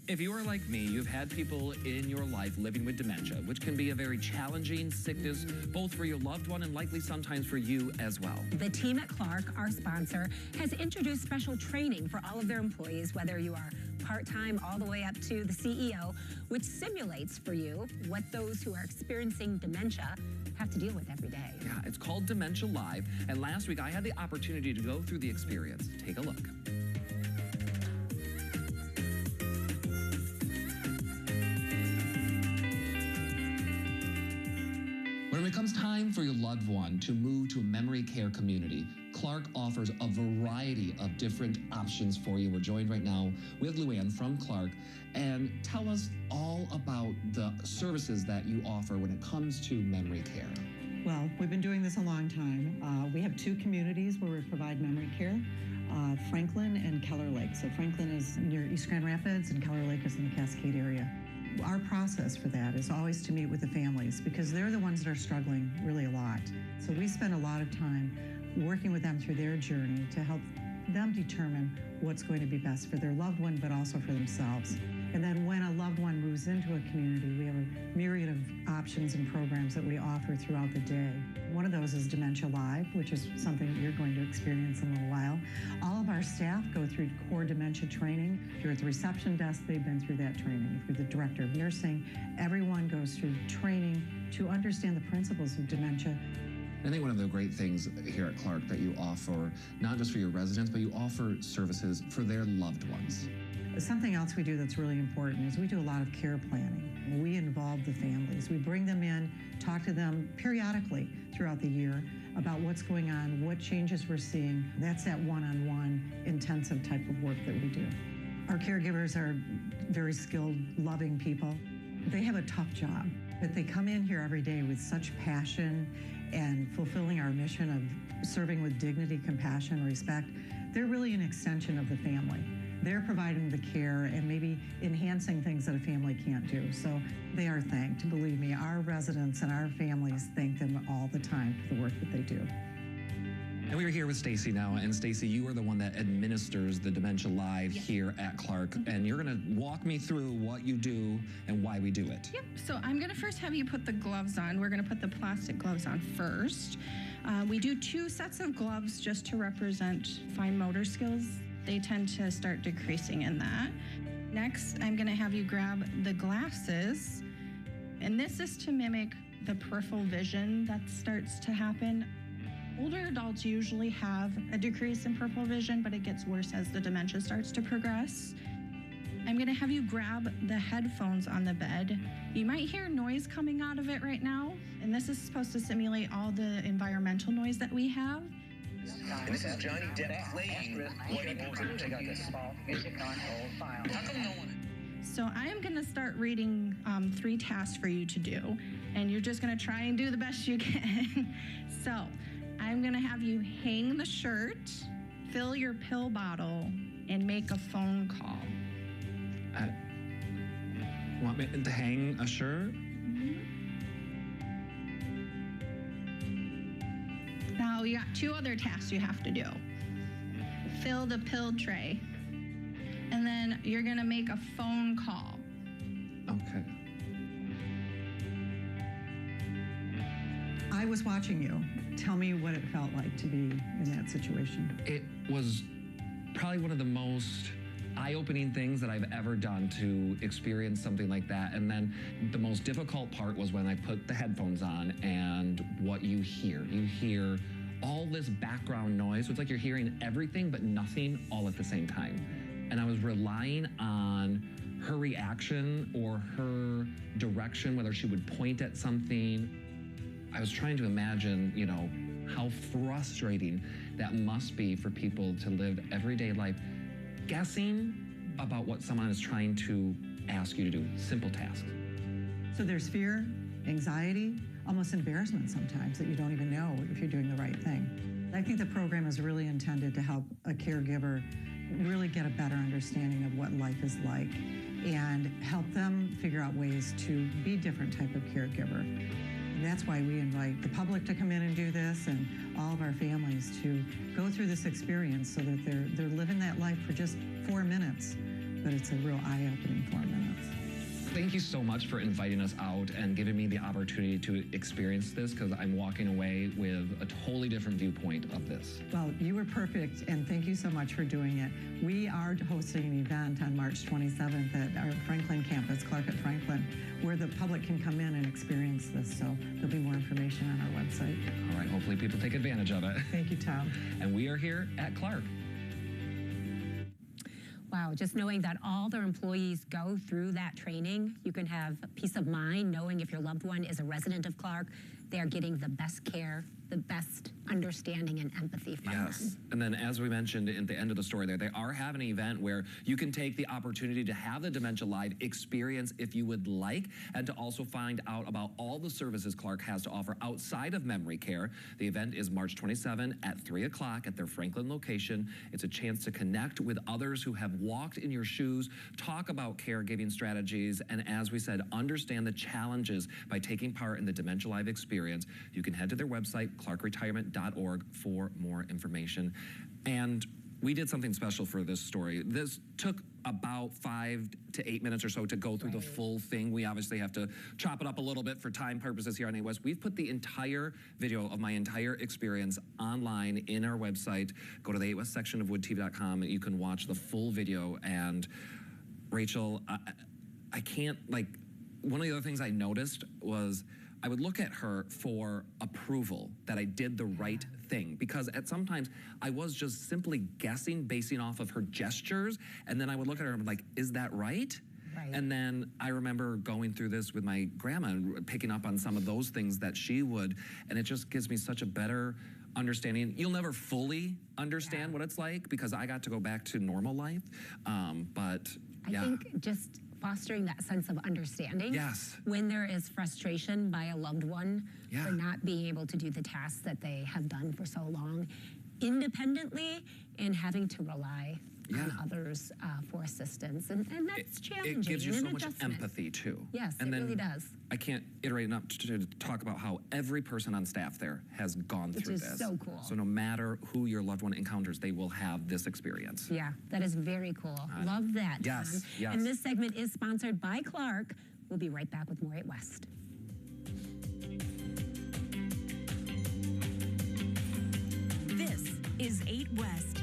If you are like me, you've had people in your life living with dementia, which can be a very challenging sickness, both for your loved one and likely sometimes for you as well. The team at Clark, our sponsor, has introduced special training for all of their employees, whether you are part-time all the way up to the CEO, which simulates for you what those who are experiencing dementia have to deal with every day. Yeah, it's called Dementia Live, and last week I had the opportunity to go through the experience. Take a look. When it comes time for your loved one to move to a memory care community, Clark offers a variety of different options for you. We're joined right now with Luann from Clark, and tell us all about the services that you offer when it comes to memory care. Well, we've been doing this a long time. We have two communities where we provide memory care, Franklin and Keller Lake. So Franklin is near East Grand Rapids and Keller Lake is in the Cascade area. Our process for that is always to meet with the families because they're the ones that are struggling really a lot. So we spend a lot of time working with them through their journey to help them determine what's going to be best for their loved one, but also for themselves. And then when a loved one moves into a community, we have a myriad of options and programs that we offer throughout the day. One of those is Dementia Live, which is something you're going to experience in a little while. All of our staff go through core dementia training. If you're at the reception desk, they've been through that training. If you're the director of nursing, everyone goes through training to understand the principles of dementia. I think one of the great things here at Clark that you offer, not just for your residents, but you offer services for their loved ones. Something else we do that's really important is we do a lot of care planning. We involve the families. We bring them in, talk to them periodically throughout the year about what's going on, what changes we're seeing. That's that one-on-one intensive type of work that we do. Our caregivers are very skilled, loving people. They have a tough job, but they come in here every day with such passion and fulfilling our mission of serving with dignity, compassion, respect. They're really an extension of the family. They're providing the care and maybe enhancing things that a family can't do. So they are thanked. Believe me, our residents and our families thank them all the time for the work that they do. And we are here with Stacy now, and Stacy, you are the one that administers the Dementia Live here at Clark, and you're gonna walk me through what you do and why we do it. Yep, so I'm gonna first have you put the gloves on. We're gonna put the plastic gloves on first. We do 2 sets of gloves just to represent fine motor skills. They tend to start decreasing in that. Next, I'm gonna have you grab the glasses, and this is to mimic the peripheral vision that starts to happen. Older adults usually have a decrease in peripheral vision, but it gets worse as the dementia starts to progress. I'm gonna have you grab the headphones on the bed. You might hear noise coming out of it right now, and this is supposed to simulate all the environmental noise that we have. And this is Johnny Depp playing what he wants to check out this. How come no one? So I am gonna start reading 3 tasks for you to do, and you're just gonna try and do the best you can. So I'm gonna have you hang the shirt, fill your pill bottle, and make a phone call. Want me to hang a shirt? Now you got 2 other tasks you have to do. Fill the pill tray, and then you're gonna make a phone call. Okay. I was watching you. Tell me what it felt like to be in that situation. It was probably one of the most eye-opening things that I've ever done to experience something like that. And then the most difficult part was when I put the headphones on and what you hear. You hear all this background noise. So it's like you're hearing everything but nothing all at the same time. And I was relying on her reaction or her direction, whether she would point at something. I was trying to imagine, you know, how frustrating that must be for people to live everyday life guessing about what someone is trying to ask you to do, simple tasks. So there's fear, anxiety, almost embarrassment sometimes that you don't even know if you're doing the right thing. I think the program is really intended to help a caregiver really get a better understanding of what life is like and help them figure out ways to be different type of caregiver. And that's why we invite the public to come in and do this and all of our families to go through this experience so that they're living that life for just 4 minutes but it's a real eye-opening 4 minutes. Thank you so much for inviting us out and giving me the opportunity to experience this, because I'm walking away with a totally different viewpoint of this. Well, you were perfect, and thank you so much for doing it. We are hosting an event on March 27th at our Franklin campus, Clark at Franklin, where the public can come in and experience this. So there'll be more information on our website. All right, hopefully people take advantage of it. Thank you, Tom. And we are here at Clark. Wow, just knowing that all their employees go through that training, you can have peace of mind knowing if your loved one is a resident of Clark, they are getting the best care, the best understanding and empathy from them. And then as we mentioned at the end of the story there, they are having an event where you can take the opportunity to have the Dementia Live experience if you would like, and to also find out about all the services Clark has to offer outside of memory care. The event is March 27 at 3 o'clock at their Franklin location. It's a chance to connect with others who have walked in your shoes, talk about caregiving strategies, and as we said, understand the challenges by taking part in the Dementia Live experience. You can head to their website, clarkretirement.org, for more information. And we did something special for this story. This took about 5 to 8 minutes or so to go through the full thing. We obviously have to chop it up a little bit for time purposes here on EightWest. We've put the entire video of my entire experience online in our website. Go to the EightWest section of woodtv.com and you can watch the full video. And Rachel, I can't, like, one of the other things I noticed was I would look at her for approval that I did the right thing, because at sometimes I was just simply guessing, basing off of her gestures, and then I would look at her and be like, is that right? Right. And then I remember going through this with my grandma and picking up on some of those things that she would, and it just gives me such a better understanding. You'll never fully understand what it's like, because I got to go back to normal life, but I think just fostering that sense of understanding when there is frustration by a loved one for not being able to do the tasks that they have done for so long independently, and having to rely on others for assistance. And that's challenging. It gives you so much adjustment. empathy too. Yes, and it then really does. I can't iterate enough to talk about how every person on staff there has gone through this. Which is so cool. So no matter who your loved one encounters, they will have this experience. Yeah, that is very cool. Love that, yes, Tom. yes. And this segment is sponsored by Clark. We'll be right back with more EightWest. This is EightWest.